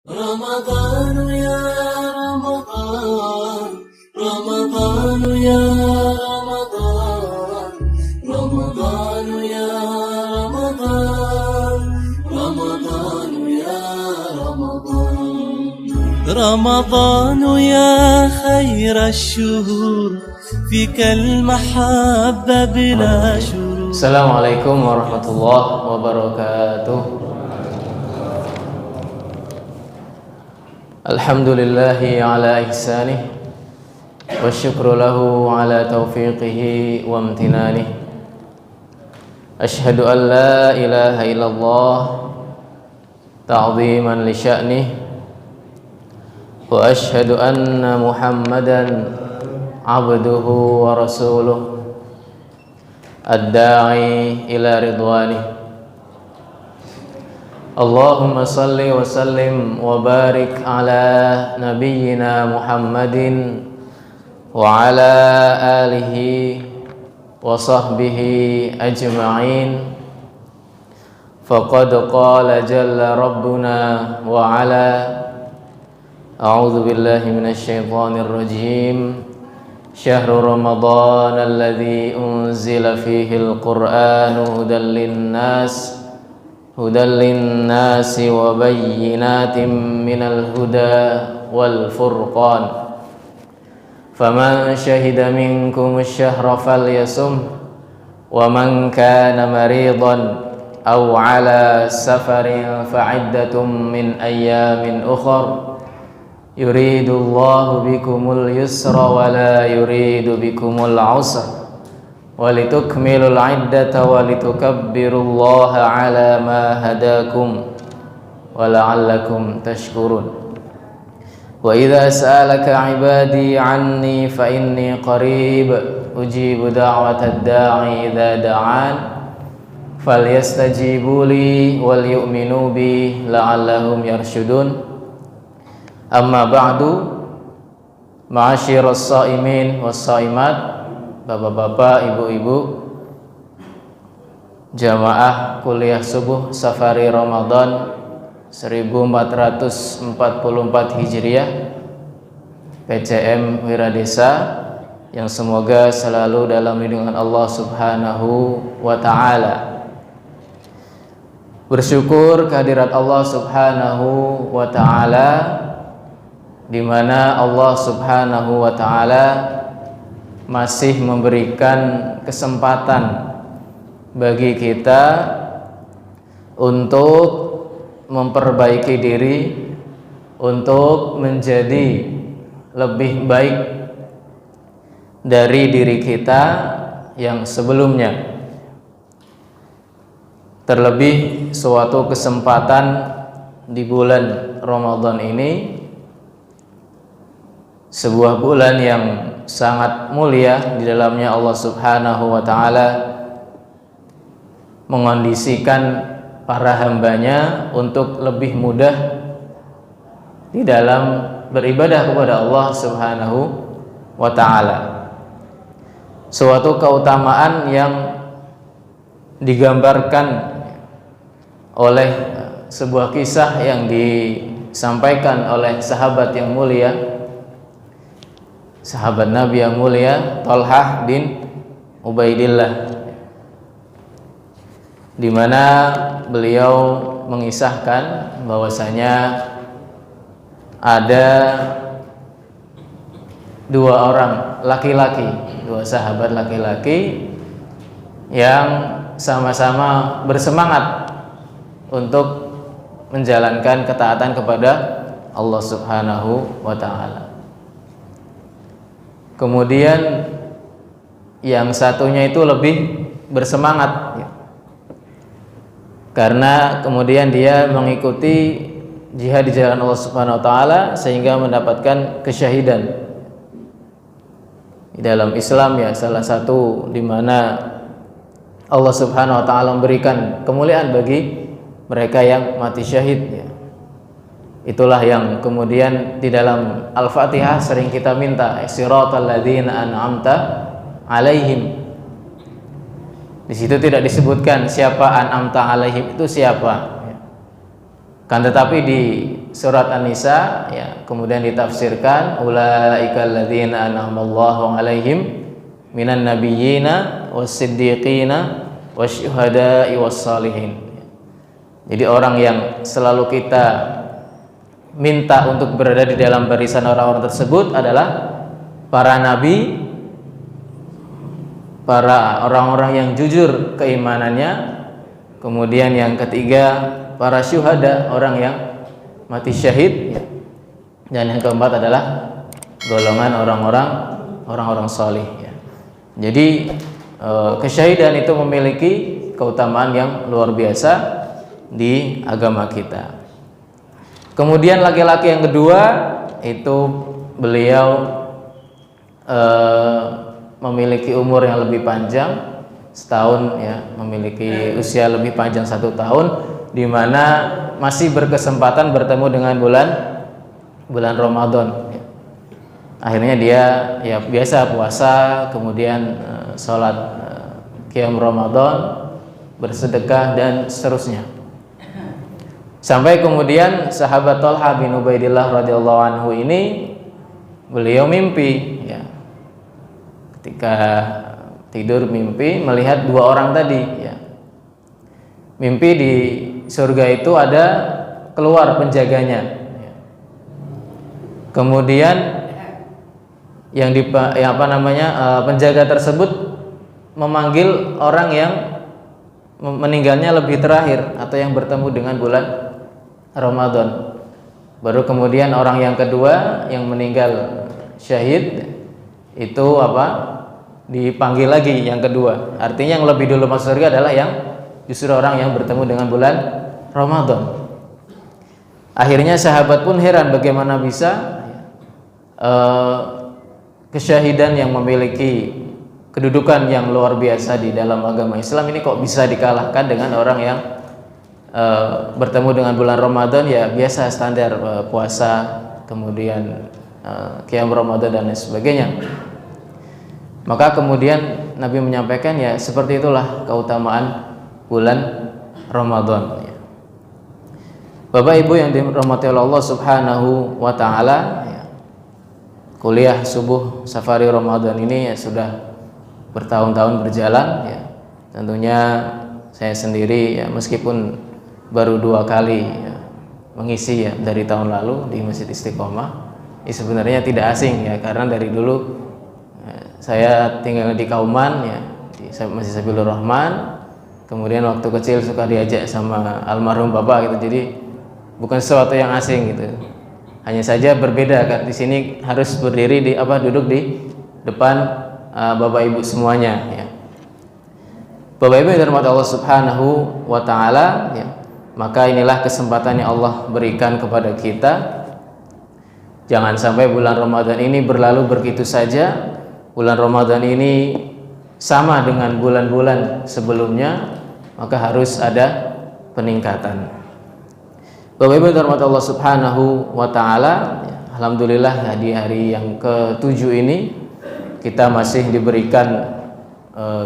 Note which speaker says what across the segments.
Speaker 1: رمضان يا رمضان رمضان يا رمضان رمضان يا رمضان رمضان يا رمضان رمضان يا خير الشهور فيك المحبة بلا شرور.
Speaker 2: السلام عليكم ورحمة الله وبركاته. Alhamdulillahi ala ihsanih wa syukru lahu ala taufiqihi wa amtinanih. Ashhadu an la ilaha illallah ta'ziman li sya'nih wa ashhadu anna Muhammadan abduhu wa rasuluh ad-da'i ila ridwanih. Allahumma salli wa sallim wa barik ala nabiyyina Muhammadin wa ala alihi wa sahbihi ajma'in. Faqad qala jalla rabbuna wa ala a'udzu billahi minasy syaithanir rajim. Syahrul Ramadan alladzi unzila fihi al-Qur'anu hudan lin-nas wa bayyinatin minal huda wal furqan. Faman syahida minkum asy-syahra falyasum wa man kana maridan aw ala safarin fa'iddatun min ayyamin ukhra. Yuridullahu bikumul yusra wa la yuridu bikumul usra walitukmilul iddata walitukabbirullaha ala ma hadakum wa la'allakum tashkurun. Wa idza sa'alaka ibadi anni fa inni qarib ujibu da'watad da'i idza da'an falyastajibu li wal yu'minu bi la'allahum yarshudun. Amma ba'du, ma'asyiras sha'imin was sha'imat, bapak-bapak, ibu-ibu, jamaah kuliah subuh Safari Ramadan 1444 Hijriah PCM Wiradesa, yang semoga selalu dalam lindungan Allah Subhanahu wa Ta'ala. Bersyukur kehadirat Allah Subhanahu wa Ta'ala, di mana Allah Subhanahu wa Ta'ala masih memberikan kesempatan bagi kita untuk memperbaiki diri, untuk menjadi lebih baik dari diri kita yang sebelumnya. Terlebih suatu kesempatan di bulan Ramadan ini, sebuah bulan yang sangat mulia. Di dalamnya Allah Subhanahu wa Ta'ala mengondisikan para hambanya untuk lebih mudah di dalam beribadah kepada Allah Subhanahu wa Ta'ala. Suatu keutamaan yang digambarkan oleh sebuah kisah yang disampaikan oleh sahabat yang mulia, sahabat Nabi yang mulia Thalhah bin Ubaidillah, di mana beliau mengisahkan bahwasanya ada dua orang laki-laki, dua sahabat laki-laki yang sama-sama bersemangat untuk menjalankan ketaatan kepada Allah Subhanahu wa Ta'ala. Kemudian yang satunya itu lebih bersemangat, karena kemudian dia mengikuti jihad di jalan Allah Subhanahu wa Ta'ala sehingga mendapatkan kesyahidan. Di dalam Islam ya, salah satu di mana Allah Subhanahu wa Ta'ala memberikan kemuliaan bagi mereka yang mati syahid ya. Itulah yang kemudian di dalam Al-Fatihah sering kita minta, siratal ladzina an'amta alaihim. Di situ tidak disebutkan siapa an'amta alaihim itu siapa. Kan tetapi di surat An-Nisa ya, kemudian ditafsirkan ulaikal ladzina an'amallahu 'alaihim minan nabiyyina was-siddiqina wasyuhada'i was-shalihin. Jadi orang yang selalu kita minta untuk berada di dalam barisan orang-orang tersebut adalah para nabi, para orang-orang yang jujur keimanannya. Kemudian yang ketiga para syuhada, orang yang mati syahid. Dan yang keempat adalah golongan orang-orang salih ya. Jadi kesyahidan itu memiliki keutamaan yang luar biasa di agama kita. Kemudian laki-laki yang kedua itu beliau memiliki umur yang lebih panjang setahun ya, memiliki usia lebih panjang 1 tahun, di mana masih berkesempatan bertemu dengan bulan Ramadan ya. Akhirnya dia ya biasa puasa, kemudian sholat qiyam Ramadan, bersedekah dan seterusnya. Sampai kemudian sahabat Thalha bin Ubaidillah radhiyallahu anhu ini beliau mimpi ya. Ketika tidur mimpi melihat 2 orang tadi ya. Mimpi di surga itu ada keluar penjaganya ya. Kemudian yang penjaga tersebut memanggil orang yang meninggalnya lebih terakhir atau yang bertemu dengan bulan Ramadan. Baru kemudian orang yang kedua yang meninggal syahid itu dipanggil lagi yang kedua. Artinya yang lebih dulu masuk surga adalah yang justru orang yang bertemu dengan bulan Ramadan. Akhirnya sahabat pun heran bagaimana bisa kesyahidan yang memiliki kedudukan yang luar biasa di dalam agama Islam ini kok bisa dikalahkan dengan orang yang bertemu dengan bulan Ramadan ya biasa standar puasa, kemudian qiyam Ramadan dan lain sebagainya. Maka kemudian Nabi menyampaikan ya seperti itulah keutamaan bulan Ramadan ya. Bapak Ibu yang dirahmati Allah Subhanahu wa taala ya. Kuliah subuh safari Ramadan ini ya sudah bertahun-tahun berjalan ya. Tentunya saya sendiri ya meskipun baru 2 kali ya, mengisi ya dari tahun lalu di Masjid Istiqomah. Ini sebenarnya tidak asing ya karena dari dulu saya tinggal di Kauman ya, di Masjid Sabilur Rahman. Kemudian waktu kecil suka diajak sama almarhum bapak gitu. Jadi bukan sesuatu yang asing gitu. Hanya saja berbeda kan di sini harus berdiri duduk di depan bapak ibu semuanya ya. Bapak ibu yang dirahmati Allah Subhanahu wa taala ya. Maka inilah kesempatan yang Allah berikan kepada kita. Jangan sampai bulan Ramadan ini berlalu begitu saja. Bulan Ramadan ini sama dengan bulan-bulan sebelumnya, maka harus ada peningkatan. Bapak Ibu dirahmati Allah Subhanahu wa taala, alhamdulillah ya, di hari yang ke-7 ini kita masih diberikan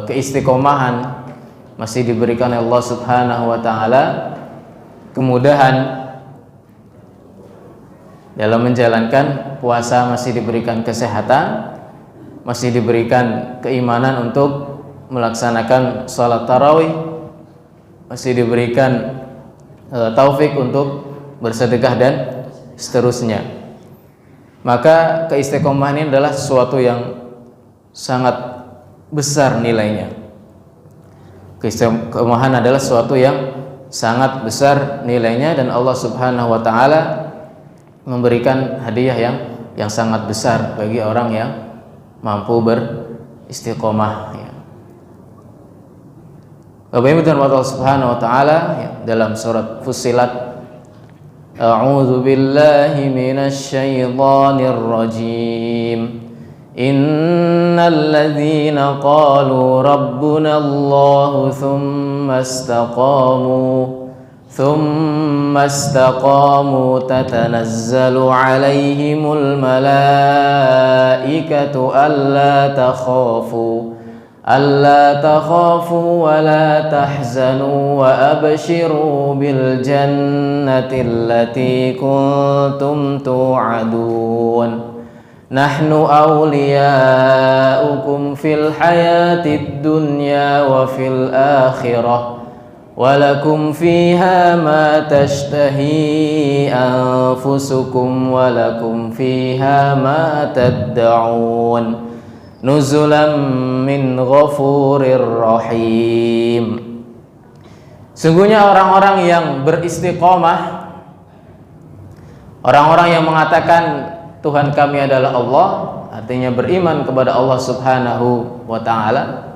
Speaker 2: keistiqomahan, masih diberikan Allah Subhanahu wa taala kemudahan dalam menjalankan puasa, masih diberikan kesehatan, masih diberikan keimanan untuk melaksanakan sholat tarawih, masih diberikan taufik untuk bersedekah dan seterusnya. Maka keistiqomahan ini adalah sesuatu yang sangat besar nilainya. Keistiqomahan adalah sesuatu yang sangat besar nilainya dan Allah Subhanahu wa taala memberikan hadiah yang sangat besar bagi orang yang mampu beristiqomah ya. Bapak Ibu dan Allah Subhanahu wa taala ya, dalam surat Fussilat, A'udzu billahi minasy syaithanir rajim. Innal ladzina qalu rabbuna Allah thumma istaqamu tatanazzalu alaihimul malaikatu alla takhafu alla takhafu wa la tahzanu wa abshiru bil jannati allati kuntum tu'adun nahnu awliya'ukum fil hayatid dunya wa fil akhirah walakum fiha ma tashtahi anfusukum walakum fiha ma tad'un nuzulam min ghafurir rahim. Sungguhnya orang-orang yang beristiqomah, orang-orang yang mengatakan Tuhan kami adalah Allah, artinya beriman kepada Allah Subhanahu wa ta'ala,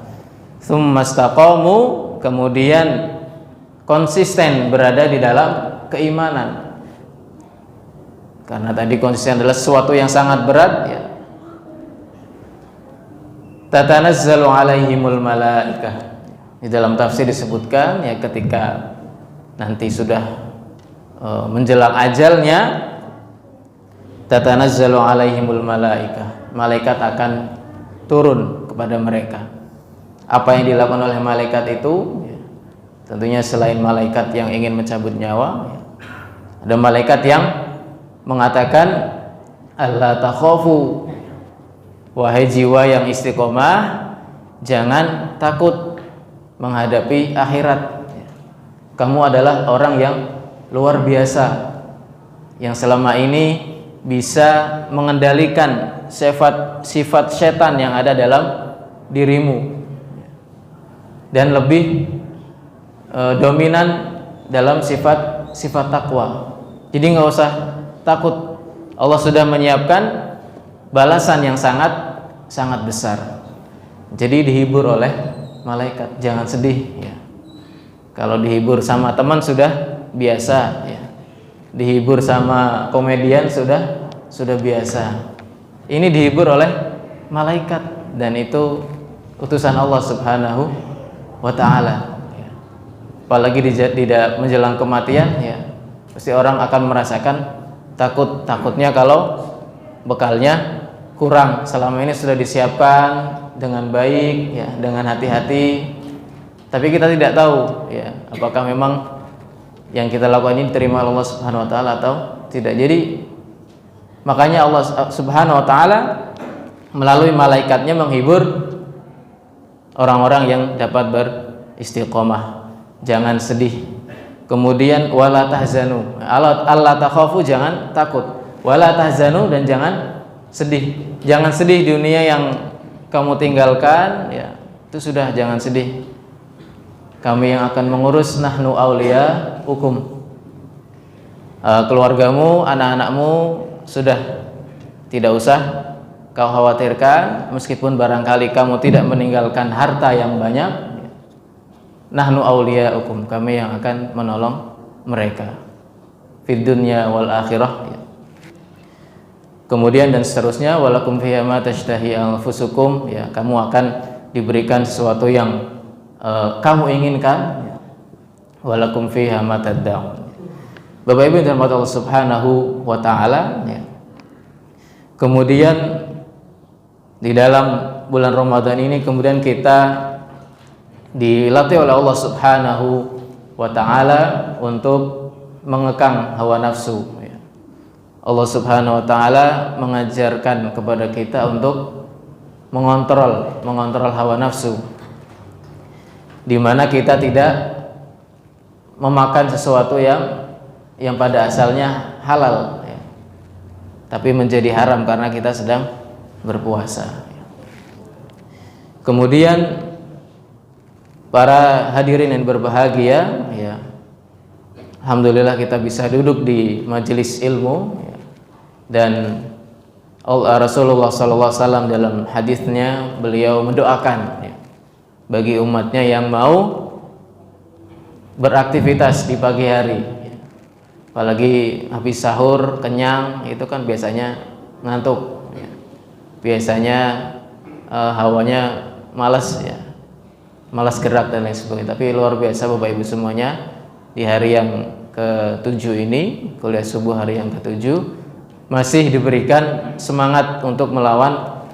Speaker 2: tsumma istaqamu, kemudian konsisten berada di dalam keimanan. Karena tadi konsisten adalah sesuatu yang sangat berat ya. Tatanazzalu alaihimul malaikah. Di dalam tafsir disebutkan ya, ketika nanti sudah menjelang ajalnya, tatanazzalu alaihimul malaikah, malaikat akan turun kepada mereka. Apa yang dilakukan oleh malaikat itu? Tentunya selain malaikat yang ingin mencabut nyawa, ada malaikat yang mengatakan alla takhafu, wahai jiwa yang istiqomah, jangan takut menghadapi akhirat. Kamu adalah orang yang luar biasa, yang selama ini bisa mengendalikan sifat setan yang ada dalam dirimu dan lebih dominan dalam sifat takwa. Jadi nggak usah takut, Allah sudah menyiapkan balasan yang sangat besar. Jadi dihibur oleh malaikat, jangan sedih ya. Kalau dihibur sama teman sudah biasa ya, dihibur sama komedian sudah biasa. Ini dihibur oleh malaikat dan itu utusan Allah Subhanahu wa ta'ala. Apalagi tidak menjelang kematian ya, pasti orang akan merasakan takutnya kalau bekalnya kurang. Selama ini sudah disiapkan dengan baik ya, dengan hati-hati, tapi kita tidak tahu ya, apakah memang yang kita lakukan ini diterima Allah Subhanahu wa ta'ala atau tidak. Jadi makanya Allah Subhanahu wa ta'ala melalui malaikatnya menghibur orang-orang yang dapat beristiqomah. Jangan sedih. Kemudian wala tahzanu, alla takhafu, jangan takut, wala tahzanu, dan jangan sedih. Jangan sedih di dunia yang kamu tinggalkan ya, itu sudah jangan sedih. Kami yang akan mengurus, nahnu awliya'ukum. Keluargamu, anak-anakmu sudah tidak usah kau khawatirkan, meskipun barangkali kamu tidak meninggalkan harta yang banyak. Nahnu awliya'ukum, kami yang akan menolong mereka fid dunya wal akhirah ya. Kemudian dan seterusnya, walakum fiha ma tashtahi anfusukum ya, kamu akan diberikan sesuatu yang kamu inginkan ya. Walakum fiha ma tad'un. Bapak Ibu yang dirahmati Allah Subhanahu wa ta'ala ya. Kemudian di dalam bulan Ramadan ini kemudian kita dilatih oleh Allah Subhanahu wa ta'ala untuk mengekang hawa nafsu ya. Allah Subhanahu wa ta'ala mengajarkan kepada kita untuk mengontrol hawa nafsu, di mana kita tidak memakan sesuatu yang pada asalnya halal ya, tapi menjadi haram karena kita sedang berpuasa. Kemudian para hadirin yang berbahagia ya, alhamdulillah kita bisa duduk di majelis ilmu ya. Dan Rasulullah SAW dalam hadisnya beliau mendoakan ya, bagi umatnya yang mau beraktivitas di pagi hari ya. Apalagi habis sahur kenyang, itu kan biasanya ngantuk ya. Biasanya hawanya malas ya, malas gerak dan lain sebagainya. Tapi luar biasa Bapak Ibu semuanya, di hari yang ke-7 ini, kuliah subuh hari yang ke-7, masih diberikan semangat untuk melawan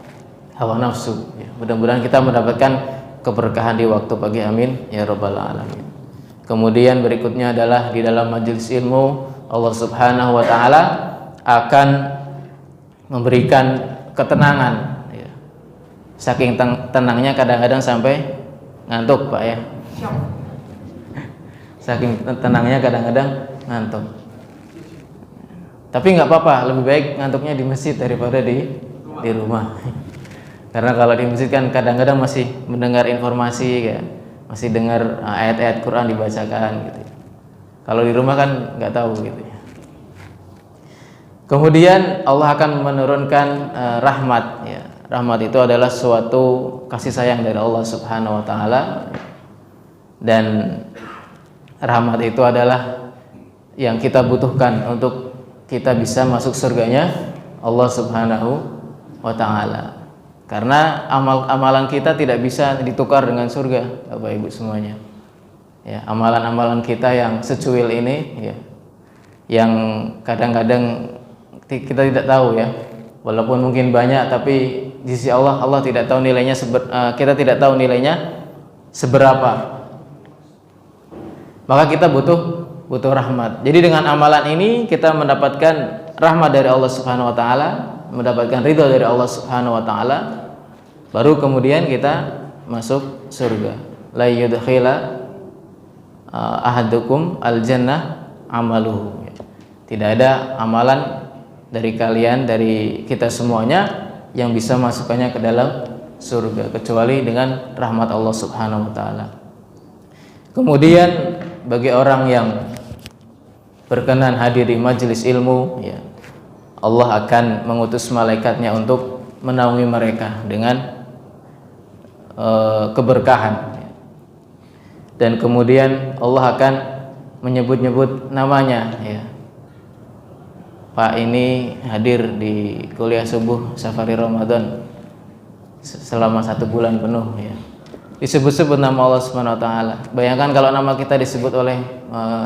Speaker 2: hawa nafsu ya. Mudah-mudahan kita mendapatkan keberkahan di waktu pagi, amin ya rabbal alamin. Kemudian berikutnya adalah di dalam majelis ilmu Allah Subhanahu wa taala akan memberikan ketenangan ya. Saking tenangnya kadang-kadang sampai ngantuk Pak ya. Saking tenangnya kadang-kadang ngantuk. Tapi nggak apa-apa, lebih baik ngantuknya di masjid daripada di rumah. Karena kalau di masjid kan kadang-kadang masih mendengar informasi ya, masih dengar ayat-ayat Quran dibacakan gitu. Kalau di rumah kan nggak tahu gitu ya. Kemudian Allah akan menurunkan rahmat ya. Rahmat itu adalah suatu kasih sayang dari Allah Subhanahu wa taala, dan rahmat itu adalah yang kita butuhkan untuk kita bisa masuk surganya Allah Subhanahu wa taala. Karena amalan kita tidak bisa ditukar dengan surga, Bapak Ibu semuanya. Ya, amalan-amalan kita yang secuil ini ya, yang kadang-kadang kita tidak tahu ya, walaupun mungkin banyak, tapi di sisi Allah tidak tahu nilainya, kita tidak tahu nilainya seberapa. Maka kita butuh rahmat. Jadi dengan amalan ini kita mendapatkan rahmat dari Allah Subhanahu wa taala, mendapatkan ridha dari Allah Subhanahu wa taala, baru kemudian kita masuk surga. La yudkhila ahadukum aljannah amaluhu. Tidak ada amalan dari kalian, dari kita semuanya yang bisa masukkannya ke dalam surga kecuali dengan rahmat Allah Subhanahu wa taala. Kemudian bagi orang yang berkenan hadir di majelis ilmu ya, Allah akan mengutus malaikatnya untuk menaungi mereka dengan keberkahan. Dan kemudian Allah akan menyebut-nyebut namanya ya. Pak ini hadir di kuliah subuh Safari Ramadan selama 1 bulan penuh ya. Disebut-sebut nama Allah Subhanahu wa taala. Bayangkan kalau nama kita disebut oleh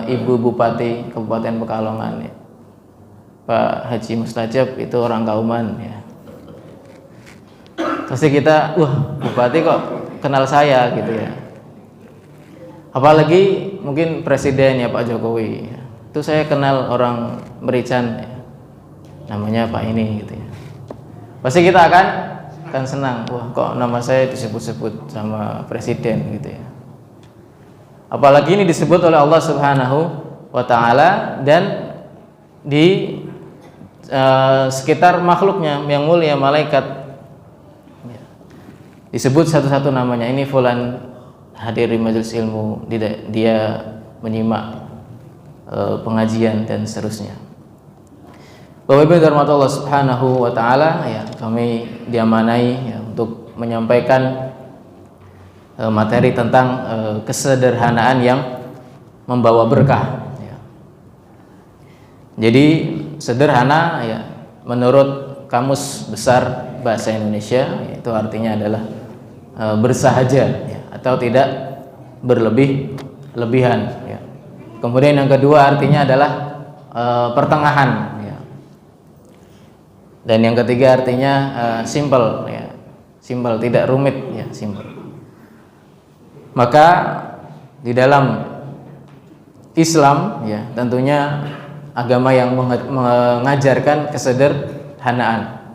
Speaker 2: Ibu Bupati Kabupaten Pekalongan ya. Pak Haji Mustajab itu orang Kauman ya. Pasti kita, wah Bupati kok kenal saya gitu ya. Apalagi mungkin Presiden ya Pak Jokowi ya. Itu saya kenal orang Merican ya. Namanya Pak ini gitu ya. Pasti kita akan senang, wah kok nama saya disebut-sebut sama presiden gitu ya. Apalagi ini disebut oleh Allah Subhanahu wa taala dan di sekitar makhluknya yang mulia, malaikat ya. Disebut satu-satu namanya, ini fulan hadir di majelis ilmu, dia menyimak pengajian dan seterusnya. Bapak Ibu dirahmati Allah Subhanahu wa taala ya, kami diamanai ya untuk menyampaikan materi tentang kesederhanaan yang membawa berkah ya. Jadi sederhana ya menurut Kamus Besar Bahasa Indonesia itu artinya adalah bersahaja ya, atau tidak berlebihan ya. Kemudian yang kedua artinya adalah pertengahan. Dan yang ketiga artinya simple ya, simple, tidak rumit ya, simple. Maka di dalam Islam ya tentunya agama yang mengajarkan kesederhanaan.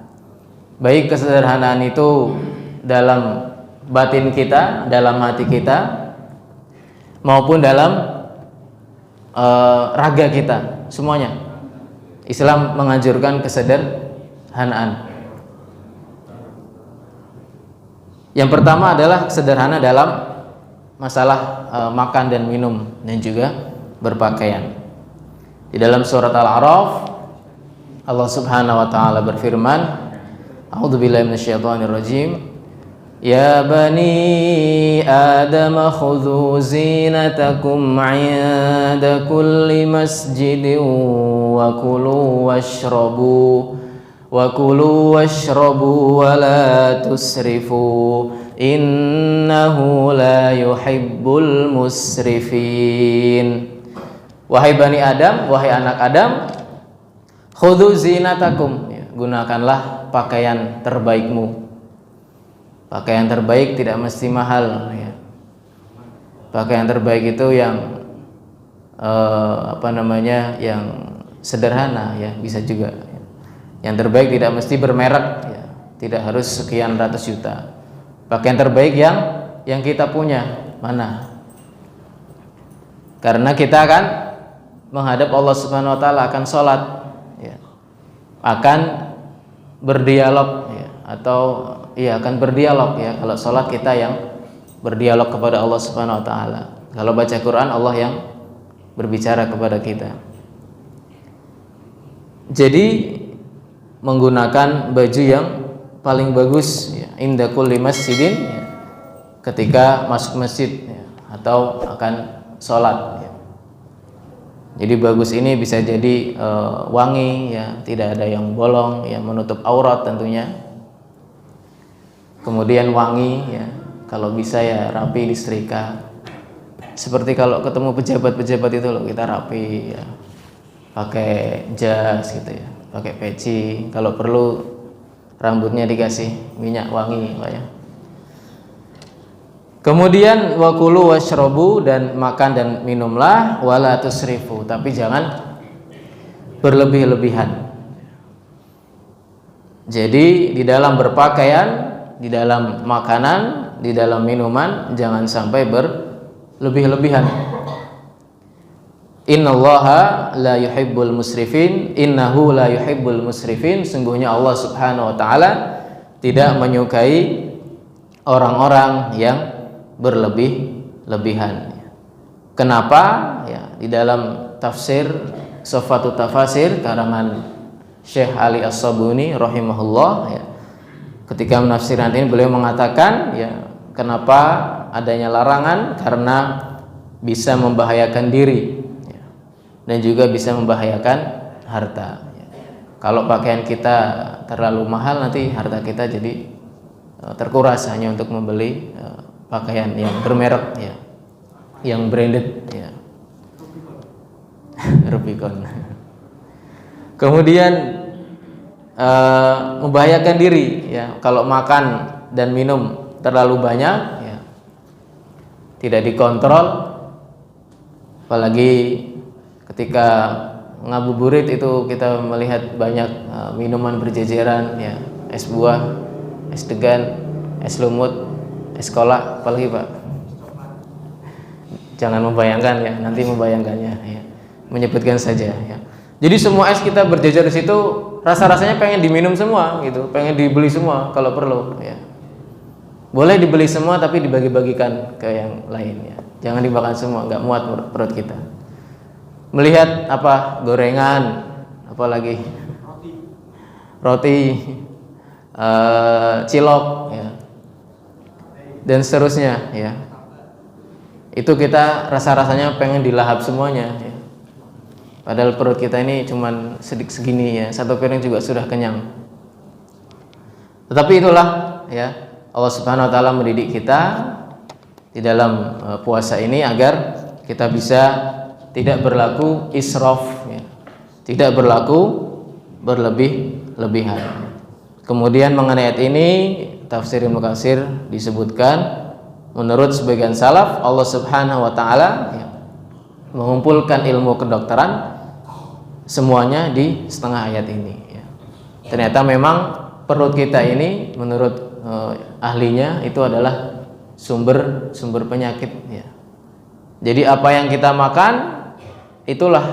Speaker 2: Baik kesederhanaan itu dalam batin kita, dalam hati kita, maupun dalam raga kita, semuanya. Islam menganjurkan kesederhanaan. Yang pertama adalah sederhana dalam masalah makan dan minum dan juga berpakaian. Di dalam surat Al-A'raf Allah Subhanahu wa taala berfirman, A'udzubillahi minasyaitonirrajim. Ya bani Adam khudhu zinatakum 'inda kulli masjidin wa kulu washrabu wa la tusrifu innahu la yuhibbul musrifin. Wahai bani Adam, wahai anak Adam, khudhu zinatakum, gunakanlah pakaian terbaikmu. Pakaian terbaik tidak mesti mahal ya. Pakaian terbaik itu yang yang sederhana ya, bisa juga. Yang terbaik tidak mesti bermerek ya, tidak harus sekian ratus juta. Pakaian terbaik yang kita punya mana? Karena kita akan menghadap Allah Subhanahu wa taala, akan sholat ya, akan berdialog ya, atau iya akan berdialog ya. Kalau sholat kita yang berdialog kepada Allah Subhanahu wa taala. Kalau baca Quran Allah yang berbicara kepada kita. Jadi menggunakan baju yang paling bagus ya, inda kulli masjidin ya, ketika masuk masjid ya, atau akan sholat ya. Jadi bagus ini bisa jadi wangi ya, tidak ada yang bolong ya, menutup aurat tentunya. Kemudian wangi ya, kalau bisa ya rapi disetrika. Seperti kalau ketemu pejabat-pejabat itu loh, kita rapi ya, pakai jas gitu ya, pakai peci, kalau perlu rambutnya dikasih minyak wangi Pak ya. Kemudian wakulu washrobu, dan makan dan minumlah, wala tusrifu, tapi jangan berlebih-lebihan. Jadi di dalam berpakaian, di dalam makanan, di dalam minuman jangan sampai berlebih-lebihan. Innallaha la yuhibbul musrifin, innahu la yuhibbul musrifin, sungguhnya Allah Subhanahu wa taala tidak menyukai orang-orang yang berlebih-lebihan. Kenapa? Ya, di dalam tafsir Sofatut Tafasir karangan Syekh Ali As-Sabuni rahimahullah ya, ketika menafsirkan ini beliau mengatakan ya, kenapa adanya larangan? Karena bisa membahayakan diri dan juga bisa membahayakan harta. Kalau pakaian kita terlalu mahal, nanti harta kita jadi terkuras hanya untuk membeli pakaian yang bermerek ya, yang branded ya. Rubicon. Kemudian membahayakan diri ya, kalau makan dan minum terlalu banyak ya, tidak dikontrol, apalagi ketika ngabuburit itu kita melihat banyak minuman berjejeran ya, es buah, es degan, es lumut, es kolak, apalagi Pak. Jangan membayangkan ya, nanti membayangkannya ya, menyebutkan saja ya. Jadi semua es kita berjejer di situ, rasa-rasanya pengen diminum semua gitu, pengen dibeli semua kalau perlu ya. Boleh dibeli semua tapi dibagi-bagikan ke yang lain ya. Jangan dimakan semua, nggak muat perut kita. Melihat apa, gorengan, apalagi roti, cilok ya, dan seterusnya ya, itu kita rasa-rasanya pengen dilahap semuanya ya. Padahal perut kita ini cuman sedikit segini ya, satu piring juga sudah kenyang. Tetapi itulah ya, Allah Subhanahu wa taala mendidik kita di dalam puasa ini agar kita bisa tidak berlaku israf ya, tidak berlaku berlebih-lebihan. Kemudian mengenai ayat ini tafsir Ibnu Katsir disebutkan menurut sebagian salaf Allah Subhanahu wa taala ya, mengumpulkan ilmu kedokteran semuanya di setengah ayat ini ya. Ternyata memang perut kita ini menurut ahlinya itu adalah sumber penyakit ya. Jadi apa yang kita makan itulah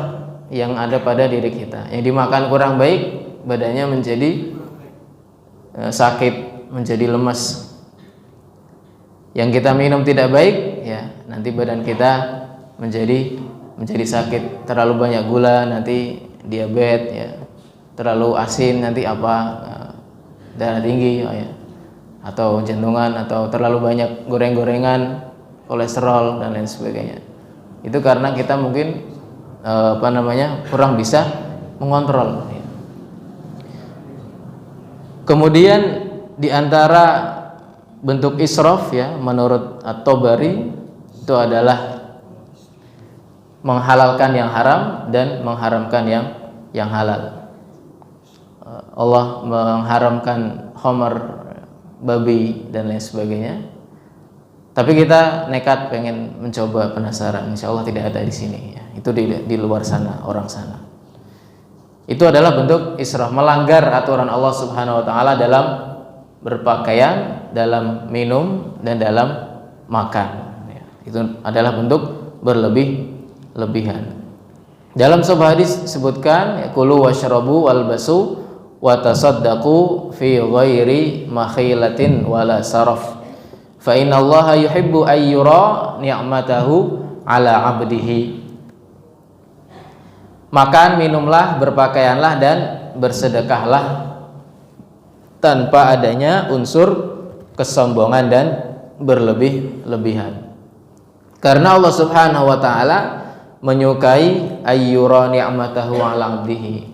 Speaker 2: yang ada pada diri kita. Yang dimakan kurang baik, badannya menjadi sakit, menjadi lemas. Yang kita minum tidak baik, ya nanti badan kita menjadi sakit. Terlalu banyak gula, nanti diabetes, ya. Terlalu asin, nanti darah tinggi, ya. Atau jantungan, atau terlalu banyak goreng-gorengan, kolesterol dan lain sebagainya. Itu karena kita mungkin kurang bisa mengontrol. Kemudian di antara bentuk israf ya menurut At-Tabari itu adalah menghalalkan yang haram dan mengharamkan yang halal. Allah mengharamkan khamar, babi dan lain sebagainya. Tapi kita nekat pengen mencoba, penasaran. Insya Allah tidak ada di sini ya. Itu di luar sana, orang sana. Itu adalah bentuk israf, melanggar aturan Allah Subhanahu wa taala dalam berpakaian, dalam minum dan dalam makan ya. Itu adalah bentuk berlebihan. Dalam sebuah hadis disebutkan ya, kulu washrabu walbasu wa tasaddaqu fi ghairi makhilatin wala saraf. Fa innallaha yuhibbu ayyura ni'matahu ala 'abdihi. Makan, minumlah, berpakaianlah dan bersedekahlah tanpa adanya unsur kesombongan dan berlebihan. Karena Allah Subhanahu wa taala menyukai ayyura ni'matahu 'ala 'abdihi,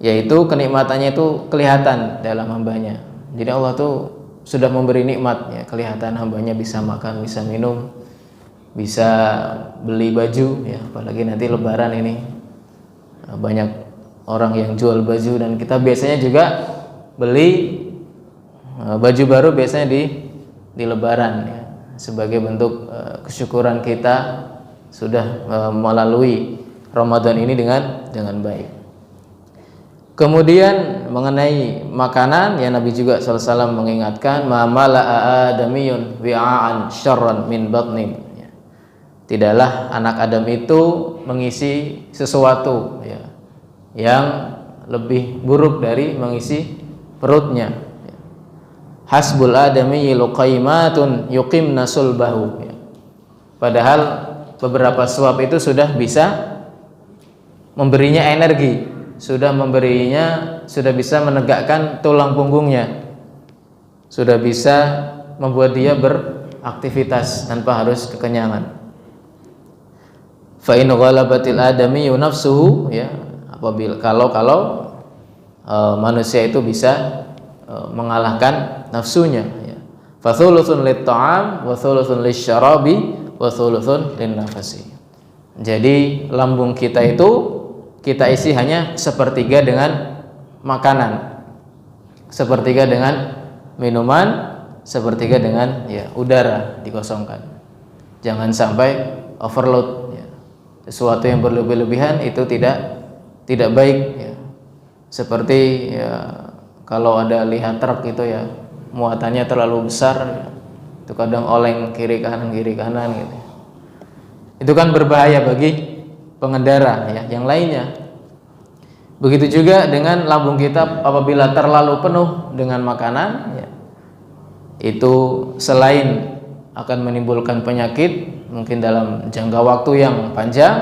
Speaker 2: yaitu kenikmatannya itu kelihatan dalam hambanya. Jadi Allah tuh sudah memberi nikmat ya, kelihatan hambanya bisa makan, bisa minum, bisa beli baju ya, apalagi nanti lebaran ini banyak orang yang jual baju dan kita biasanya juga beli baju baru biasanya di lebaran ya, sebagai bentuk kesyukuran kita sudah melalui Ramadan ini dengan baik. Kemudian mengenai makanan ya, Nabi juga SAW mengingatkan mamala'a adamiyun wi'a'an syarran min batnin ya. Tidaklah anak Adam itu mengisi sesuatu ya, yang lebih buruk dari mengisi perutnya ya. Hasbul adami luqaimatun yuqimna sulbahu ya. Padahal beberapa suap itu sudah bisa memberinya energi, sudah bisa menegakkan tulang punggungnya, sudah bisa membuat dia beraktivitas tanpa harus kekenyangan. Fa in ghalabatil adami nafsuhu ya, apabila kalau manusia itu bisa mengalahkan nafsunya ya. Fa thuluthun lit-ta'am wa thuluthun lisyarabi wa thuluthun lin-nafasi. Jadi lambung kita itu kita isi hanya sepertiga dengan makanan, sepertiga dengan minuman, sepertiga dengan ya udara dikosongkan. Jangan sampai overload ya. Sesuatu yang berlebihan itu tidak baik ya. Seperti ya, kalau ada lihat truk itu ya, muatannya terlalu besar ya, itu kadang oleng kiri kanan gitu. Itu kan berbahaya bagi pengendara ya, yang lainnya. Begitu juga dengan lambung kita apabila terlalu penuh dengan makanan ya, itu selain akan menimbulkan penyakit mungkin dalam jangka waktu yang panjang,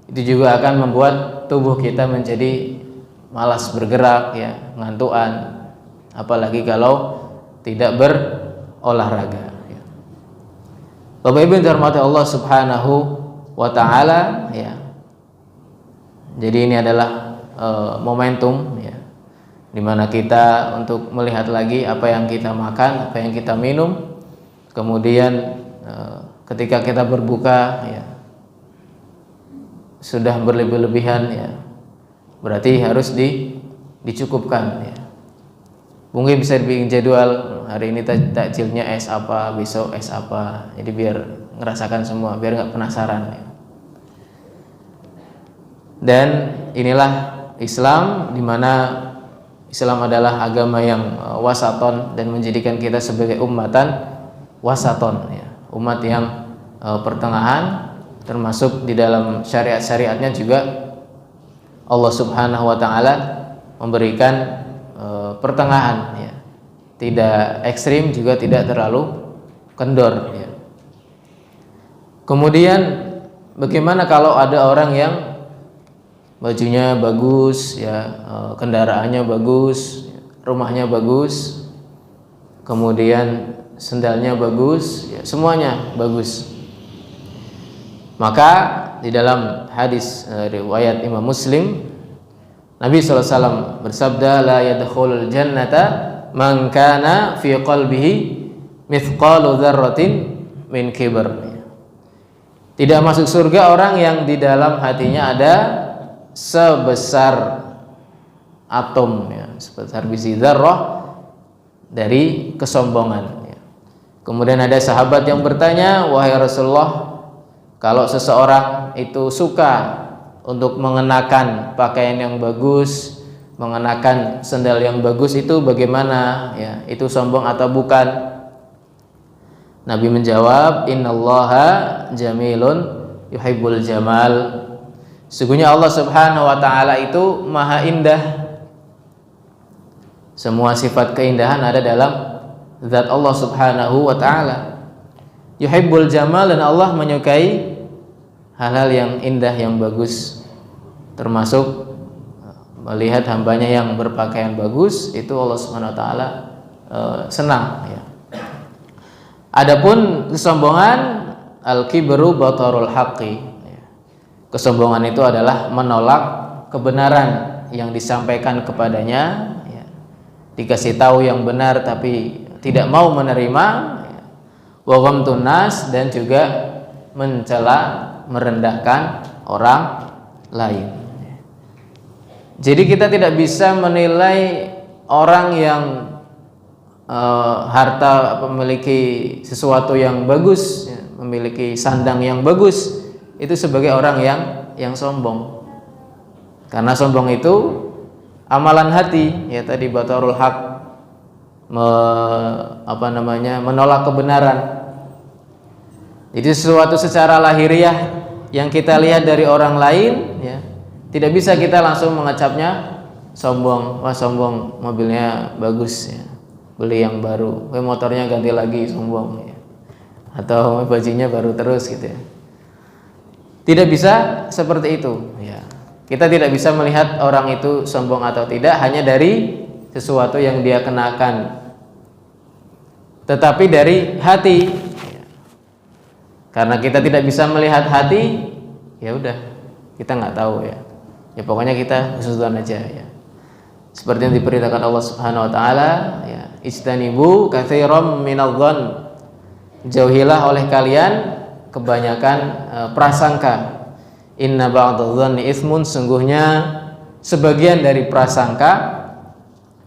Speaker 2: itu juga akan membuat tubuh kita menjadi malas bergerak ya, ngantuan, apalagi kalau tidak berolahraga ya. Bapak Ibu yang dirahmati Allah Subhanahu wa ta'ala ya. Jadi ini adalah momentum ya, dimana kita untuk melihat lagi apa yang kita makan, apa yang kita minum. Kemudian ketika kita berbuka ya, sudah berlebihan ya, berarti harus dicukupkan ya. Mungkin bisa dibikin jadwal, hari ini takjilnya es apa, besok es apa, jadi biar ngerasakan semua, biar nggak penasaran ya. Dan inilah Islam, di mana Islam adalah agama yang wasaton dan menjadikan kita sebagai ummatan wasaton ya, umat yang pertengahan, termasuk di dalam syariat-syariatnya juga Allah Subhanahu wa taala memberikan pertengahan ya, tidak ekstrim juga tidak terlalu kendor ya. Kemudian bagaimana kalau ada orang yang bajunya bagus ya, kendaraannya bagus, rumahnya bagus, kemudian sendalnya bagus ya, semuanya bagus. Maka di dalam hadis riwayat Imam Muslim, Nabi SAW bersabda, la yadkhulul jannata man kana fi qalbihi mithqalu dzarratin min kibr. Tidak masuk surga orang yang di dalam hatinya ada sebesar atom ya, sebesar biji dzarrah dari kesombongan. Ya. Kemudian ada sahabat yang bertanya, wahai Rasulullah, kalau seseorang itu suka untuk mengenakan pakaian yang bagus, mengenakan sandal yang bagus, itu bagaimana? Ya, itu sombong atau bukan? Nabi menjawab, innallaha jamilun yuhibbul jamal. Sesungguhnya Allah Subhanahu wa taala itu maha indah. Semua sifat keindahan ada dalam zat Allah Subhanahu wa taala. Yuhibbul jamal, dan Allah menyukai hal-hal yang indah, yang bagus, termasuk melihat hambanya yang berpakaian bagus, itu Allah Subhanahu wa taala senang, ya. Adapun kesombongan, al-kibru batarul haqqi. Kesombongan itu adalah menolak kebenaran yang disampaikan kepadanya, ya. Dikasih tahu yang benar tapi tidak mau menerima, ya. Wa ghamtun nas, dan juga mencela, merendahkan orang lain. Jadi kita tidak bisa menilai orang yang harta, memiliki sesuatu yang bagus, ya, memiliki sandang yang bagus, itu sebagai orang yang sombong. Karena sombong itu amalan hati, ya tadi batarul haq, menolak kebenaran. Jadi sesuatu secara lahiriah yang kita lihat dari orang lain, ya, tidak bisa kita langsung mengecapnya sombong. Wah, sombong, mobilnya bagus, ya, beli yang baru. Motornya ganti lagi, sombong, ya. Atau bajunya baru terus, gitu, ya. Tidak bisa seperti itu, ya. Kita tidak bisa melihat orang itu sombong atau tidak hanya dari sesuatu yang dia kenakan, tetapi dari hati, ya. Karena kita tidak bisa melihat hati, ya udah, kita nggak tahu, ya. Ya pokoknya kita husnudzon aja, ya. Seperti yang diperintahkan Allah Subhanahu wa taala, ya, ijtanibu katsiran minadh-dhon. Jauhilah oleh kalian kebanyakan prasangka. Inna ba'dadh-dhonni itsmun, sungguhnya sebagian dari prasangka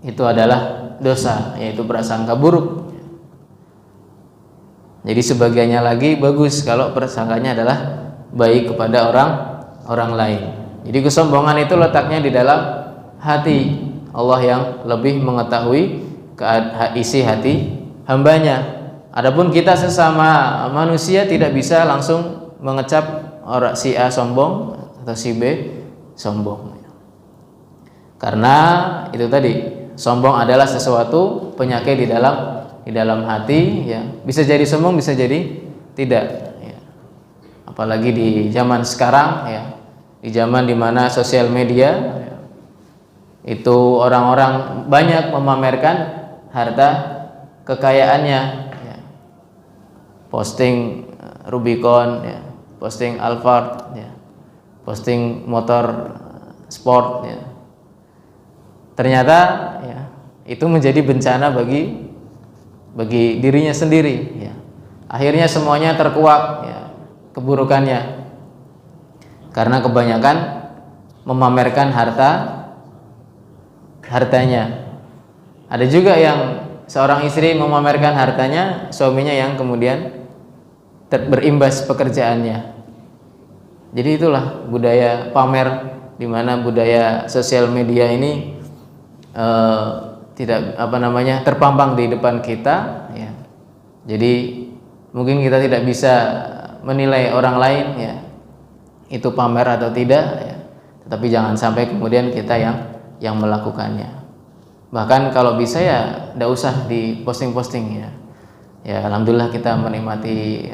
Speaker 2: itu adalah dosa, yaitu prasangka buruk. Jadi sebagiannya lagi bagus kalau prasangkanya adalah baik kepada orang lain. Jadi kesombongan itu letaknya di dalam hati. Allah yang lebih mengetahui isi hati hambanya. Adapun kita sesama manusia tidak bisa langsung mengecap orang si A sombong atau si B sombong. Karena itu tadi, sombong adalah sesuatu penyakit di dalam hati, ya. Bisa jadi sombong, bisa jadi tidak, ya. Apalagi di zaman sekarang, ya. Di zaman dimana sosial media, ya, itu orang-orang banyak memamerkan harta kekayaannya, ya. Posting Rubicon, ya. Posting Alphard, ya. Posting motor sport, ya. Ternyata, ya, itu menjadi bencana bagi dirinya sendiri, ya. Akhirnya semuanya terkuak, ya, keburukannya. Karena kebanyakan memamerkan hartanya. Ada juga yang seorang istri memamerkan hartanya, suaminya yang kemudian berimbas pekerjaannya. Jadi itulah budaya pamer, di mana budaya sosial media ini terpampang di depan kita, ya. Jadi mungkin kita tidak bisa menilai orang lain, ya, itu pamer atau tidak, ya. Tetapi jangan sampai kemudian kita yang melakukannya. Bahkan kalau bisa, ya tidak usah di posting-posting, ya. Ya alhamdulillah kita menikmati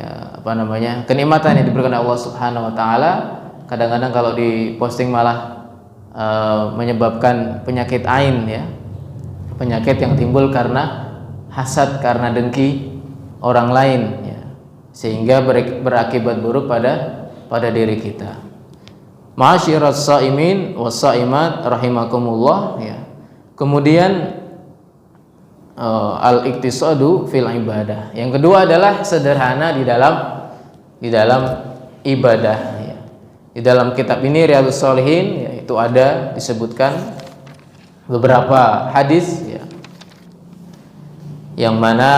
Speaker 2: kenikmatan yang diberikan Allah Subhanahu wa taala. Kadang-kadang kalau di posting malah menyebabkan penyakit ain, ya. Penyakit yang timbul karena hasad, karena dengki orang lain, ya. Sehingga berakibat buruk pada diri kita. Ma'asyiras shaimin was shaimat rahimakumullah, ya. Kemudian al-iktisadu fil ibadah. Yang kedua adalah sederhana di dalam ibadah, ya. Di dalam kitab ini Riyadhus Shalihin, ya, itu ada disebutkan beberapa hadis, ya, yang mana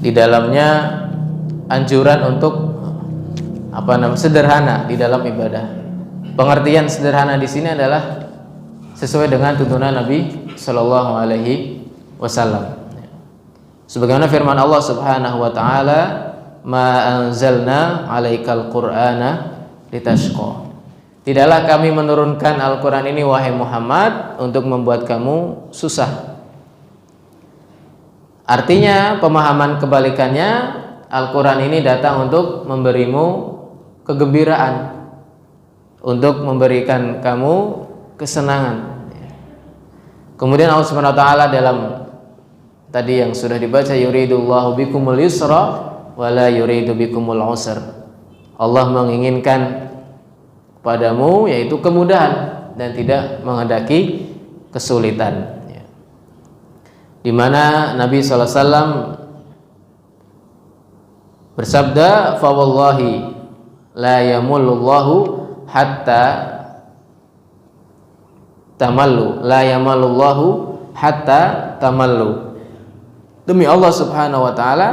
Speaker 2: di dalamnya anjuran untuk sederhana di dalam ibadah. Pengertian sederhana di sini adalah sesuai dengan tuntunan Nabi Shallallahu Alaihi Wasallam. Sebagaimana firman Allah Subhanahu Wa Taala, "Ma anzalna 'alaikal Qur'ana litashqa." Tidaklah kami menurunkan Al-Quran ini wahai Muhammad untuk membuat kamu susah. Artinya pemahaman kebalikannya, Al-Quran ini datang untuk memberimu kegembiraan, untuk memberikan kamu kesenangan. Kemudian Allah Subhanahu wa taala dalam tadi yang sudah dibaca, yuridullahu bikumul yusra wa la yuridu bikumul usra. Allah menginginkan padamu yaitu kemudahan dan tidak menghendaki kesulitan. Di mana Nabi SAW bersabda, "Fa wallahi la yamullullahu hatta tamallu, la yamalullahu hatta tamallu." Demi Allah Subhanahu wa taala,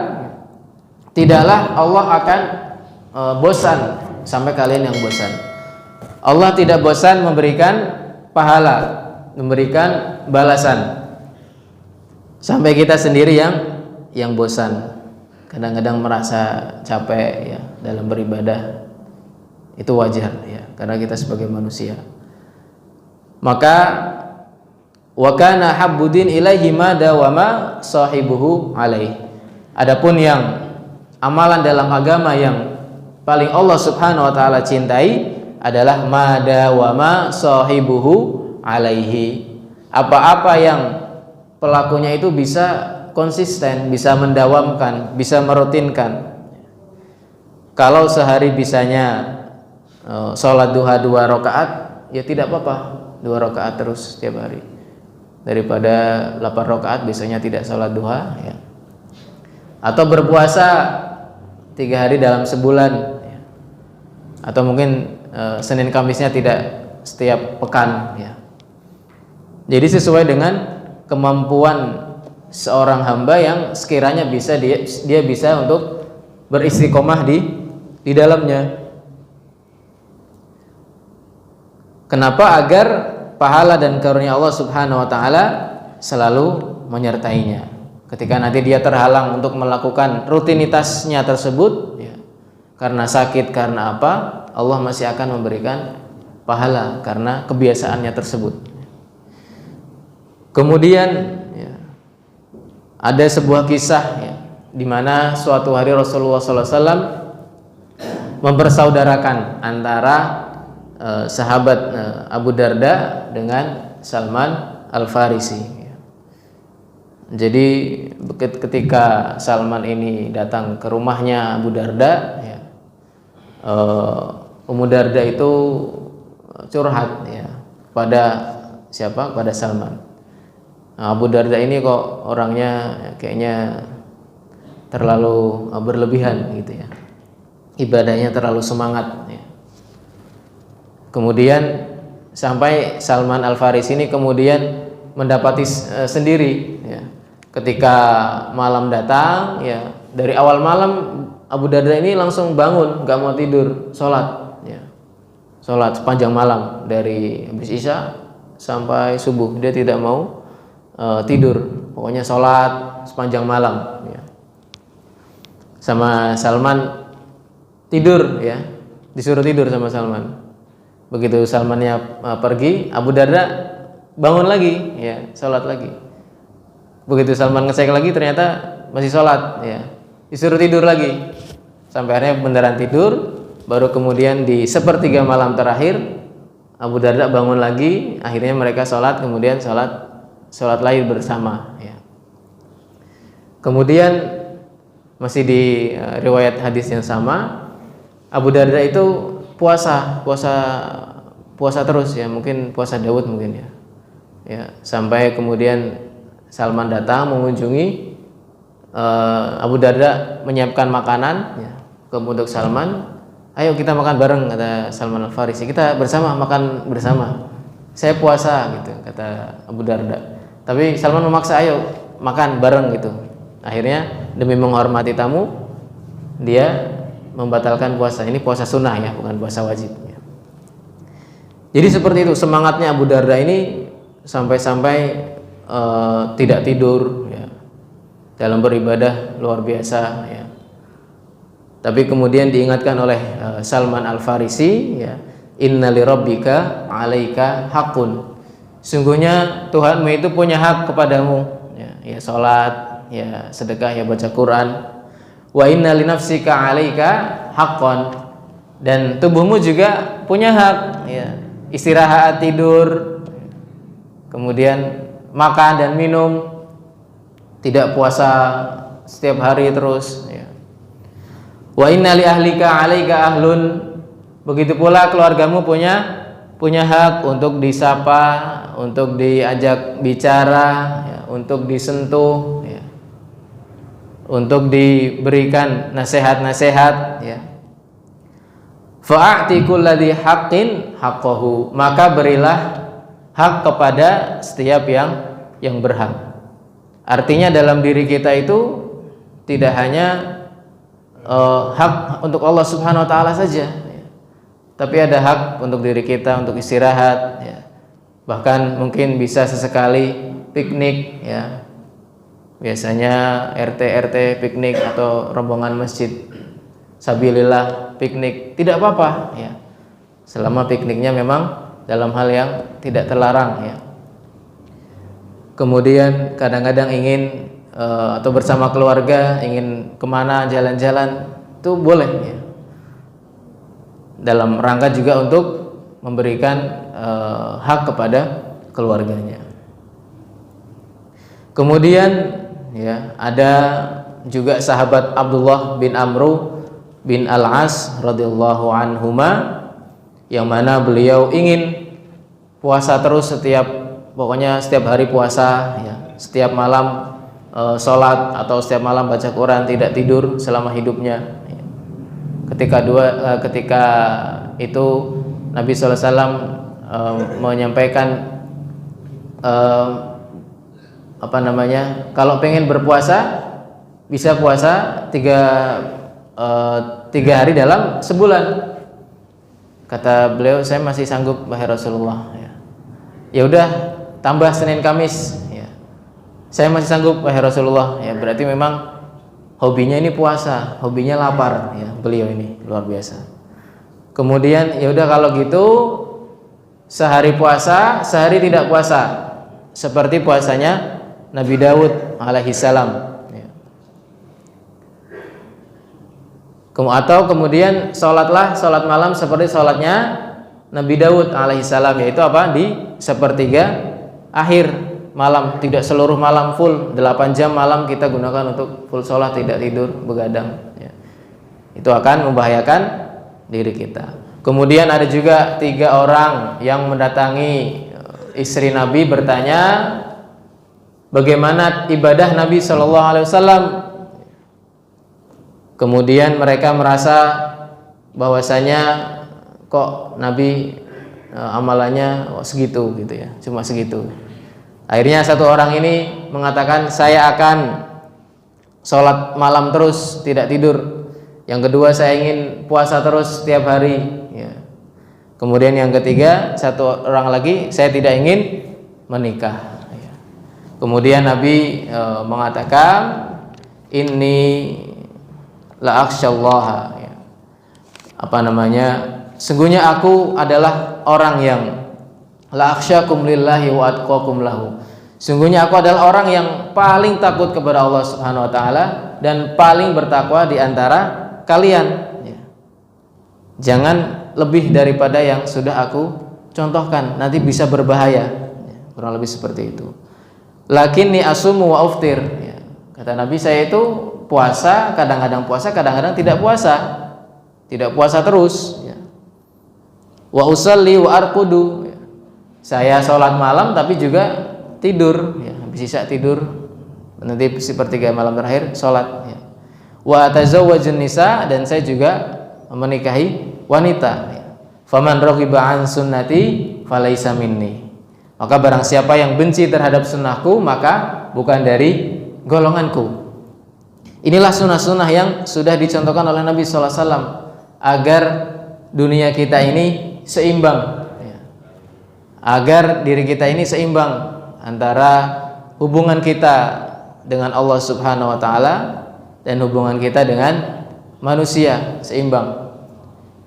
Speaker 2: tidaklah Allah akan bosan sampai kalian yang bosan. Allah tidak bosan memberikan pahala, memberikan balasan sampai kita sendiri yang bosan. Kadang-kadang merasa capek ya dalam beribadah. Itu wajar ya, karena kita sebagai manusia. Maka wa kana habbudin ilaihi ma dawama sahibuhu alaih. Adapun yang amalan dalam agama yang paling Allah Subhanahu wa taala cintai adalah ma dawama sahibuhu alaihi. Apa-apa yang pelakunya itu bisa konsisten, bisa mendawamkan, bisa merutinkan. Kalau sehari bisanya sholat duha 2 rakaat, ya tidak apa-apa 2 rakaat terus setiap hari. Daripada 8 rakaat biasanya tidak sholat duha ya. Atau berpuasa 3 hari dalam sebulan ya. Atau mungkin Senin Kamisnya tidak setiap pekan ya. Jadi sesuai dengan kemampuan seorang hamba yang sekiranya bisa dia bisa untuk beristiqomah di dalamnya. Kenapa? Agar pahala dan karunia Allah Subhanahu wa taala selalu menyertainya. Ketika nanti dia terhalang untuk melakukan rutinitasnya tersebut ya, karena sakit, karena apa, Allah masih akan memberikan pahala karena kebiasaannya tersebut. Kemudian ya, ada sebuah kisah ya, di mana suatu hari Rasulullah SAW mempersaudarakan antara sahabat Abu Darda dengan Salman Al-Farisi. Jadi ketika Salman ini datang ke rumahnya Abu Darda ya, Ummu Darda itu curhat ya pada siapa? Pada Salman. Nah, Abu Darda ini kok orangnya kayaknya terlalu berlebihan gitu ya. Ibadahnya terlalu semangat ya. Kemudian sampai Salman Al-Farisi ini kemudian mendapati sendiri ya. Ketika malam datang ya, dari awal malam Abu Darda ini langsung bangun, gak mau tidur, sholat ya. Sholat sepanjang malam dari habis Isya sampai subuh, dia tidak mau tidur, pokoknya sholat sepanjang malam ya. Sama Salman tidur ya, disuruh tidur sama Salman. Begitu Salmannya pergi, Abu Darda bangun lagi ya, sholat lagi. Begitu Salman ngecek lagi ternyata masih sholat ya, disuruh tidur lagi. Sampai akhirnya beneran tidur. Baru kemudian di sepertiga malam terakhir Abu Darda bangun lagi. Akhirnya mereka sholat, kemudian sholat lain bersama ya. Kemudian masih di riwayat hadis yang sama, Abu Darda itu puasa terus ya, mungkin puasa Daud mungkin ya. Ya, sampai kemudian Salman datang mengunjungi, Abu Darda menyiapkan makanan ya, untuk Salman. Ayo kita makan bareng, kata Salman Al-Farisi. Kita bersama makan bersama. Saya puasa gitu, kata Abu Darda. Tapi Salman memaksa, ayo makan bareng gitu. Akhirnya demi menghormati tamu dia membatalkan puasa. Ini puasa sunnah ya, bukan puasa wajib ya. Jadi seperti itu semangatnya Abu Darda ini, sampai-sampai tidak tidur ya, dalam beribadah luar biasa ya. Tapi kemudian diingatkan oleh Salman Al-Farisi ya, inna li rabbika 'alaika haqqun. Sungguhnya Tuhanmu itu punya hak kepadamu ya, salat, ya sedekah, ya baca Quran. Wa inna li nafsika 'alaika haqqan. Dan tubuhmu juga punya hak ya, istirahat, tidur, kemudian makan dan minum, tidak puasa setiap hari terus ya. Wa inna li ahlika 'alaika ahlun. Begitu pula keluargamu punya hak untuk disapa, untuk diajak bicara ya, untuk disentuh ya, untuk diberikan nasihat-nasihat ya. Fa'ati kulladzi haqqin haqqahu. Maka berilah hak kepada setiap yang berhak. Artinya dalam diri kita itu tidak hanya hak untuk Allah Subhanahu wa taala saja ya, tapi ada hak untuk diri kita, untuk istirahat ya. Bahkan mungkin bisa sesekali piknik ya. Biasanya RT piknik atau rombongan masjid sabilillah piknik, tidak apa-apa ya, selama pikniknya memang dalam hal yang tidak terlarang ya. Kemudian kadang-kadang ingin atau bersama keluarga ingin kemana jalan-jalan, itu boleh ya, dalam rangka juga untuk memberikan hak kepada keluarganya. Kemudian ya, ada juga sahabat Abdullah bin Amru bin Al-As radhiyallahu anhuma, yang mana beliau ingin puasa terus, pokoknya setiap hari puasa ya, setiap malam sholat atau setiap malam baca Quran, tidak tidur selama hidupnya ya. Ketika itu Nabi SAW menyampaikan kalau pengen berpuasa bisa puasa tiga hari dalam sebulan. Kata beliau, saya masih sanggup wahai Rasulullah ya. Ya udah, tambah Senin Kamis ya. Saya masih sanggup wahai Rasulullah ya. Berarti memang hobinya ini puasa, hobinya lapar ya, beliau ini luar biasa. Kemudian ya udah kalau gitu, sehari puasa, sehari tidak puasa, seperti puasanya Nabi Daud alaihi salam. Atau kemudian sholat malam seperti sholatnya Nabi Daud alaihissalam, yaitu apa? Di sepertiga akhir malam, tidak seluruh malam full 8 jam malam kita gunakan untuk full sholat, tidak tidur, begadang ya. Itu akan membahayakan diri kita. Kemudian ada juga 3 orang yang mendatangi istri Nabi bertanya bagaimana ibadah Nabi SAW. Kemudian mereka merasa bahwasanya kok Nabi amalannya segitu gitu ya, cuma segitu. Akhirnya satu orang ini mengatakan, saya akan sholat malam terus, tidak tidur. Yang kedua, saya ingin puasa terus setiap hari ya. Kemudian yang ketiga, satu orang lagi, saya tidak ingin menikah ya. Kemudian Nabi mengatakan, ini la akhsyallaha ya. Sungguhnya aku adalah orang yang la akhsyakum lillahi wa atqakum lahu. Sungguhnya aku adalah orang yang paling takut kepada Allah Subhanahu wa taala dan paling bertakwa di antara kalian ya. Jangan lebih daripada yang sudah aku contohkan, nanti bisa berbahaya ya. Kurang lebih seperti itu. Lakinni asumu wa uftir ya. Kata Nabi, saya itu puasa, kadang-kadang puasa, kadang-kadang tidak puasa terus ya. Wa usalli wa arqudu ya. Saya sholat malam tapi juga tidur ya. Habis isya tidur, nanti sepertiga malam terakhir sholat ya. Wa atazawwajun nisa, dan saya juga menikahi wanita ya. Faman raghiba an sunnati falaisa minni. Maka barang siapa yang benci terhadap sunnahku, maka bukan dari golonganku. Inilah sunnah-sunnah yang sudah dicontohkan oleh Nabi SAW agar dunia kita ini seimbang, agar diri kita ini seimbang antara hubungan kita dengan Allah Subhanahu wa taala dan hubungan kita dengan manusia seimbang.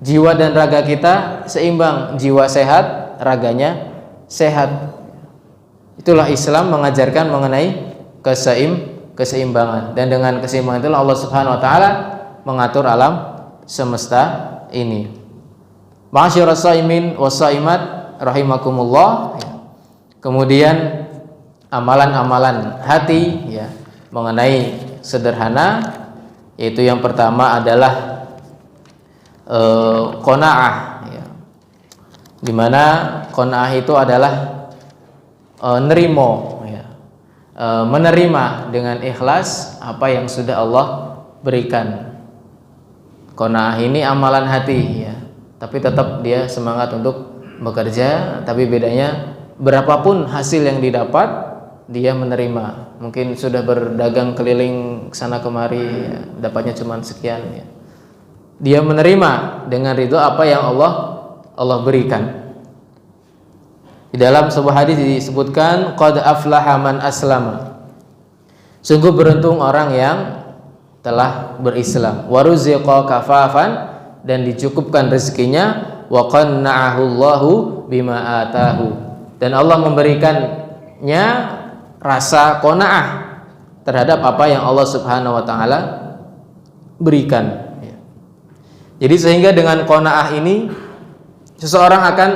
Speaker 2: Jiwa dan raga kita seimbang, jiwa sehat, raganya sehat. Itulah Islam mengajarkan mengenai keseimbangan, dan dengan keseimbangan itulah Allah Subhanahu wa taala mengatur alam semesta ini. Ma'asyiras shaimin was shaimat rahimakumullah. Kemudian amalan-amalan hati ya mengenai sederhana, yaitu yang pertama adalah qanaah ya. Di mana qanaah itu adalah nerimo ya. Menerima dengan ikhlas apa yang sudah Allah berikan. Qanaah ini amalan hati ya, tapi tetap dia semangat untuk bekerja, tapi bedanya berapapun hasil yang didapat dia menerima. Mungkin sudah berdagang keliling sana kemari ya, dapatnya cuma sekian ya. Dia menerima dengan ridho apa yang Allah berikan. Di dalam sebuah hadis disebutkan qad aflaha man aslama. Sungguh beruntung orang yang telah berislam. Wa ruziqa kafafan, dan dicukupkan rezekinya. Wa qanna'ahu Allahu bima atahu, dan Allah memberikannya rasa qanaah terhadap apa yang Allah Subhanahu wa taala berikan. Jadi sehingga dengan qanaah ini seseorang akan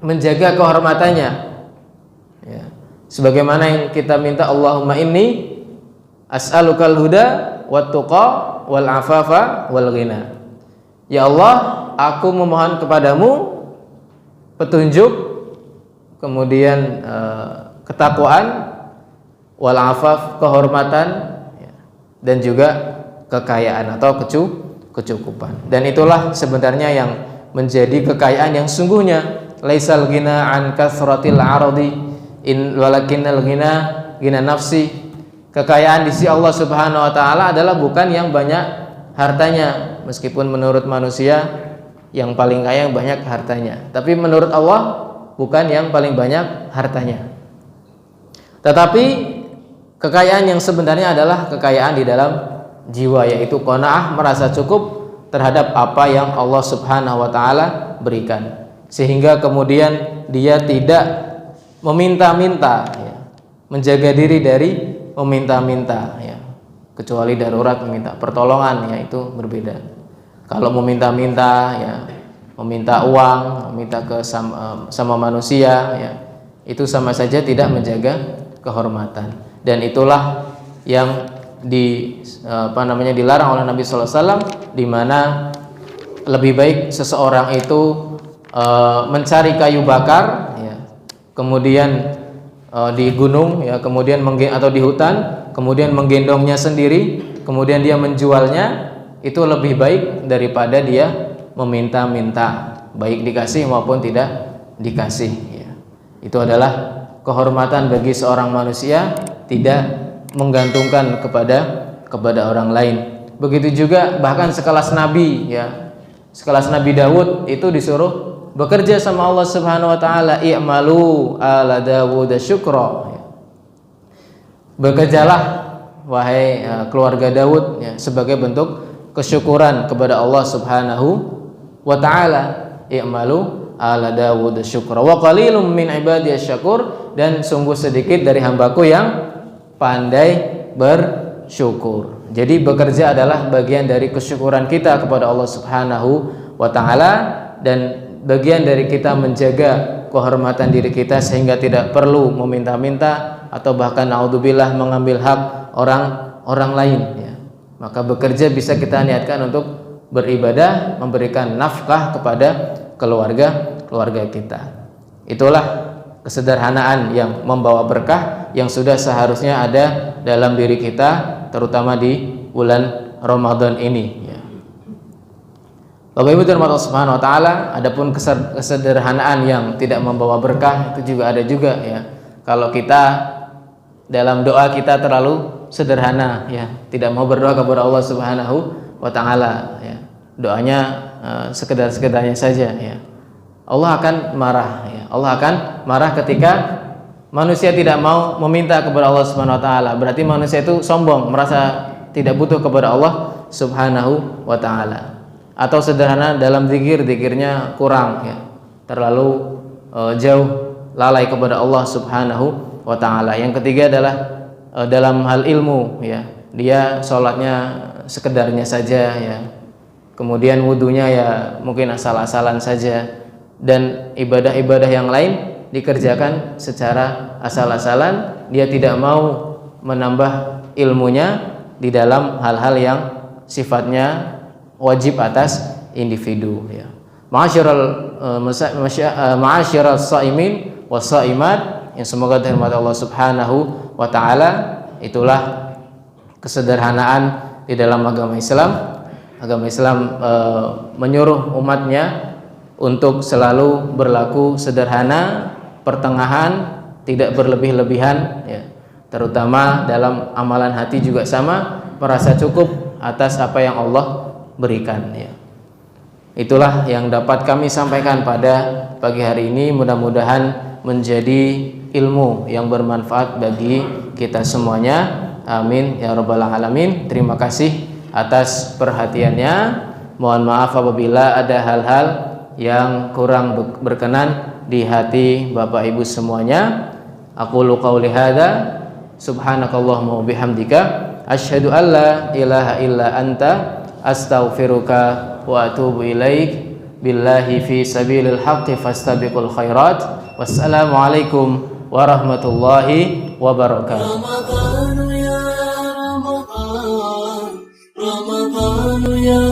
Speaker 2: menjaga kehormatannya ya. Sebagaimana yang kita minta, Allahumma inni as'alukal huda wat tuqa wal afafa wal ghina. Ya Allah, aku memohon kepadamu petunjuk, kemudian ketakwaan, wal afaf, kehormatan ya, dan juga kekayaan atau kecukupan. Dan itulah sebenarnya yang menjadi kekayaan yang sungguhnya. Laisal ghina an kasratil aradi in walakinnal ghina nafsi. Kekayaan di sisi Allah Subhanahu wa taala adalah bukan yang banyak hartanya, meskipun menurut manusia yang paling kaya yang banyak hartanya, tapi menurut Allah bukan yang paling banyak hartanya. Tetapi kekayaan yang sebenarnya adalah kekayaan di dalam jiwa, yaitu qanaah, merasa cukup terhadap apa yang Allah Subhanahu wa taala berikan, sehingga kemudian dia tidak meminta-minta ya, menjaga diri dari meminta-minta ya, kecuali darurat meminta pertolongan ya, itu berbeda. Kalau meminta-minta ya, meminta uang, meminta sama manusia ya, itu sama saja tidak menjaga kehormatan. Dan itulah yang dilarang oleh Nabi sallallahu alaihi wasallam, di mana lebih baik seseorang itu mencari kayu bakar ya, kemudian di gunung ya, kemudian atau di hutan, kemudian menggendongnya sendiri, kemudian dia menjualnya, itu lebih baik daripada dia meminta-minta, baik dikasih maupun tidak dikasih ya. Itu adalah kehormatan bagi seorang manusia, tidak menggantungkan kepada orang lain. Begitu juga bahkan sekelas Nabi ya, sekelas Nabi Daud itu disuruh bekerja sama Allah Subhanahu wa taala, i'malu ala Dawud syukra. Bekerjalah wahai keluarga Daud ya, sebagai bentuk kesyukuran kepada Allah Subhanahu wa taala. I'malu ala Dawud syukra wa qalilum min ibadiyasy syakur, dan sungguh sedikit dari hambaku yang pandai bersyukur. Jadi bekerja adalah bagian dari kesyukuran kita kepada Allah Subhanahu wa taala, dan bagian dari kita menjaga kehormatan diri kita sehingga tidak perlu meminta-minta atau bahkan naudzubillah mengambil hak orang lain ya. Maka bekerja bisa kita niatkan untuk beribadah, memberikan nafkah kepada keluarga kita. Itulah kesederhanaan yang membawa berkah, yang sudah seharusnya ada dalam diri kita, terutama di bulan Ramadan ini ya. Bapak Ibu dirahmati Allah Subhanahu wa taala, adapun kesederhanaan yang tidak membawa berkah itu juga ada juga ya. Kalau kita dalam doa kita terlalu sederhana ya, tidak mau berdoa kepada Allah Subhanahu wa taala ya. Doanya sekedar-sekedarnya saja ya. Allah akan marah ya. Allah akan marah ketika manusia tidak mau meminta kepada Allah Subhanahu wa taala. Berarti manusia itu sombong, merasa tidak butuh kepada Allah Subhanahu wa taala. Atau sederhana dalam zikirnya kurang ya. Terlalu jauh lalai kepada Allah Subhanahu wa taala. Yang ketiga adalah dalam hal ilmu ya. Dia sholatnya sekedarnya saja ya. Kemudian wudunya ya mungkin asal-asalan saja, dan ibadah-ibadah yang lain dikerjakan secara asal-asalan. Dia tidak mau menambah ilmunya di dalam hal-hal yang sifatnya wajib atas individu ya. Ma'asyiral shaimin wassaimat yang semoga dirahmati Allah Subhanahu wa taala. Itulah kesederhanaan di dalam agama Islam. Agama Islam menyuruh umatnya untuk selalu berlaku sederhana, pertengahan, tidak berlebih-lebihan ya. Terutama dalam amalan hati juga sama, merasa cukup atas apa yang Allah berikan ya. Itulah yang dapat kami sampaikan pada pagi hari ini. Mudah-mudahan menjadi ilmu yang bermanfaat bagi kita semuanya. Amin ya rabbal alamin. Terima kasih atas perhatiannya. Mohon maaf apabila ada hal-hal yang kurang berkenan di hati Bapak Ibu semuanya. Aqulu qauli hadza subhanakallahumma wa bihamdika asyhadu an la ilaha illa anta astaghfiruka wa atubu ilaik. Billahi fi sabilil haqqi fastabiqul khairat. Wassalamu alaikum warahmatullahi wabarakatuh.
Speaker 1: Ramadan ya Ramadan, Ramadan ya